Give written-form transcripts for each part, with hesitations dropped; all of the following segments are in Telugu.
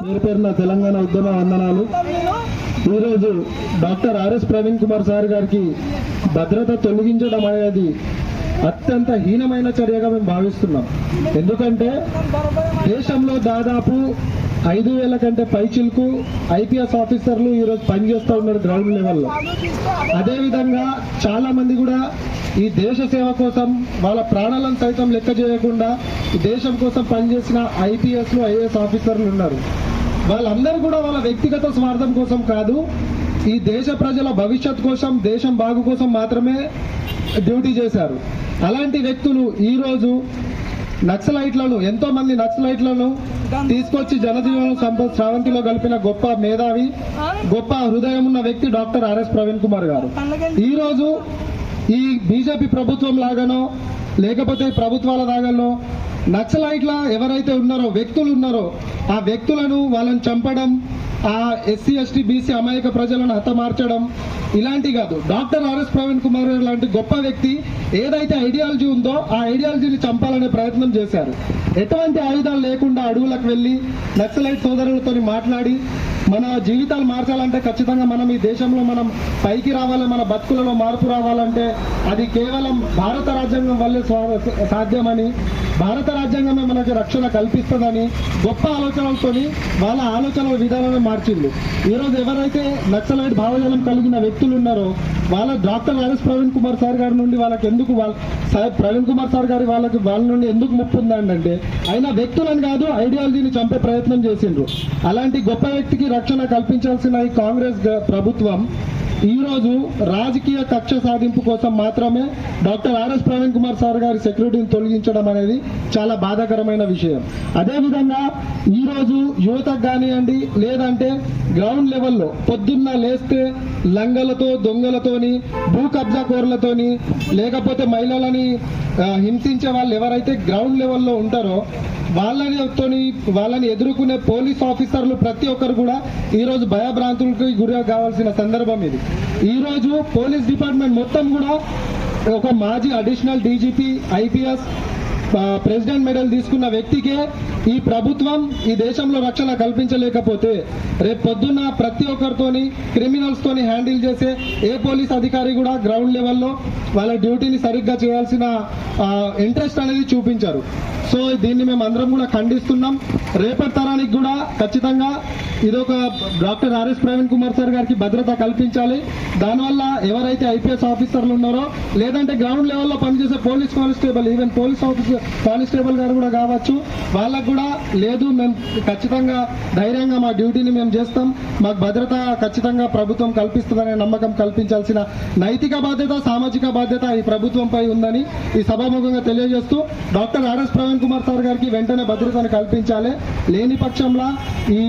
పేరు పేరున తెలంగాణ ఉద్యమ వందనాలు. ఈరోజు doctor RS Praveen Kumar sir గారికి భద్రత తొలగించడం అనేది అత్యంత హీనమైన చర్యగా మేము భావిస్తున్నాం. ఎందుకంటే దేశంలో దాదాపు 5,000 కంటే పైచిలకు ఐపీఎస్ ఆఫీసర్లు ఈరోజు పనిచేస్తూ ఉన్నారు గ్రౌండ్ లెవెల్లో. అదేవిధంగా చాలా మంది కూడా ఈ దేశ సేవ కోసం వాళ్ళ ప్రాణాలను సైతం లెక్క చేయకుండా ఈ దేశం కోసం పనిచేసిన ఐపీఎస్లు ఐఏఎస్ ఆఫీసర్లు ఉన్నారు. వాళ్ళందరూ కూడా వాళ్ళ వ్యక్తిగత స్వార్థం కోసం కాదు, ఈ దేశ ప్రజల భవిష్యత్ కోసం, దేశం బాగు కోసం మాత్రమే డ్యూటీ చేశారు. అలాంటి వ్యక్తులు ఈరోజు నక్సలైట్లను, ఎంతో మంది నక్సలైట్లను తీసుకొచ్చి జనజీవన స్రవంతిలో కలిపిన గొప్ప మేధావి, గొప్ప హృదయం ఉన్న వ్యక్తి డాక్టర్ ఆర్ఎస్ ప్రవీణ్ కుమార్ గారు. ఈరోజు ఈ బీజేపీ ప్రభుత్వం లాగానో లేకపోతే ప్రభుత్వాల లాగానో నక్సలైట్ల ఎవరైతే ఉన్నారో వ్యక్తులు ఉన్నారో ఆ వ్యక్తులను వాళ్ళని చంపడం, ఆ ఎస్సీ ఎస్టీ బీసీ అమాయక ప్రజలను హతమార్చడం ఇలాంటి కాదు. డాక్టర్ ఆర్ఎస్ ప్రవీణ్ కుమార్ లాంటి గొప్ప వ్యక్తి ఏదైతే ఐడియాలజీ ఉందో ఆ ఐడియాలజీని చంపాలనే ప్రయత్నం చేశారు. ఎటువంటి ఆయుధాలు లేకుండా అడవులకు వెళ్ళి నక్సలైట్ సోదరులతో మాట్లాడి మన జీవితాలు మార్చాలంటే ఖచ్చితంగా మనం ఈ దేశంలో మనం పైకి రావాలి, మన బతుకులలో మార్పు రావాలంటే అది కేవలం భారత రాజ్యాంగం వల్లే సాధ్యమని, భారత రాజ్యాంగమే మనకి రక్షణ కల్పిస్తుందని గొప్ప ఆలోచనలతోని వాళ్ళ ఆలోచన విధానాన్ని మార్చింది. ఈరోజు ఎవరైతే నక్సలైట్ భావజాలం కలిగిన వ్యక్తులు ఉన్నారో వాళ్ళ doctor RS Praveen Kumar sir గారి నుండి వాళ్ళకి ఎందుకు ప్రవీణ్ కుమార్ సార్ గారి వాళ్ళ నుండి ఎందుకు ముప్పు ఉందంటే అయినా వ్యక్తులను కాదు ఐడియాలజీని చంపే ప్రయత్నం చేసిండ్రు. అలాంటి గొప్ప వ్యక్తికి రక్షణ కల్పించాల్సిన ఈ కాంగ్రెస్ ప్రభుత్వం ఈరోజు రాజకీయ కక్ష సాధింపు కోసం మాత్రమే doctor RS Praveen Kumar sir గారి సెక్యూరిటీని తొలగించడం అనేది చాలా బాధాకరమైన విషయం. అదేవిధంగా ఈరోజు యువతకు కానివ్వండి, లేదంటే గ్రౌండ్ లెవెల్లో పొద్దున్న లేస్తే లంగలతో, దొంగలతోని, భూ కబ్జా కోర్లతోని, లేకపోతే మహిళలని హింసించే వాళ్ళు ఎవరైతే గ్రౌండ్ లెవెల్లో ఉంటారో వాళ్ళని ఎదుర్కొనే పోలీస్ ఆఫీసర్లు ప్రతి ఒక్కరు కూడా ఈరోజు భయభ్రాంతులకు గురి కావాల్సిన సందర్భం ఇది. ఈరోజు పోలీస్ డిపార్ట్మెంట్ మొత్తం కూడా ఒక మాజీ additional DGP, IPS, president medal తీసుకున్న వ్యక్తికే ఈ ప్రభుత్వం ఈ దేశంలో రక్షణ కల్పించలేకపోతే రేపు పొద్దున్న ప్రతి ఒక్కరితోని క్రిమినల్స్ తోని హ్యాండిల్ చేసే ఏ పోలీస్ అధికారి కూడా గ్రౌండ్ లెవెల్లో వాళ్ళ డ్యూటీని సరిగ్గా చేయాల్సిన ఇంట్రెస్ట్ అనేది చూపించారు. సో దీన్ని మేము అందరం కూడా ఖండిస్తున్నాం. రేపటి తరానికి కూడా ఖచ్చితంగా ఇదొక doctor RS Praveen Kumar sir గారికి భద్రత కల్పించాలి. దానివల్ల ఎవరైతే ఐపీఎస్ ఆఫీసర్లు ఉన్నారో లేదంటే గ్రౌండ్ లెవెల్లో పనిచేసే police constable, even police officer constable గారు కూడా కావచ్చు, వాళ్ళకు కూడా లేదు మేము ఖచ్చితంగా ధైర్యంగా మా డ్యూటీని మేము చేస్తాం, మాకు భద్రత ఖచ్చితంగా ప్రభుత్వం కల్పిస్తుందనే నమ్మకం కల్పించాల్సిన నైతిక బాధ్యత, సామాజిక బాధ్యత ఈ ప్రభుత్వంపై ఉందని ఈ సభాముఖంగా తెలియజేస్తూ doctor RS Praveen Kumar sir గారికి వెంటనే భద్రతను కల్పించాలి. లేని పక్షంలో ఈ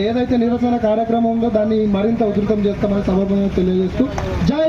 ఏదైతే నిరసన కార్యక్రమం ఉందో దాన్ని మరింత ఉధృతం చేస్తామని సభాముఖంగా తెలియజేస్తూ జై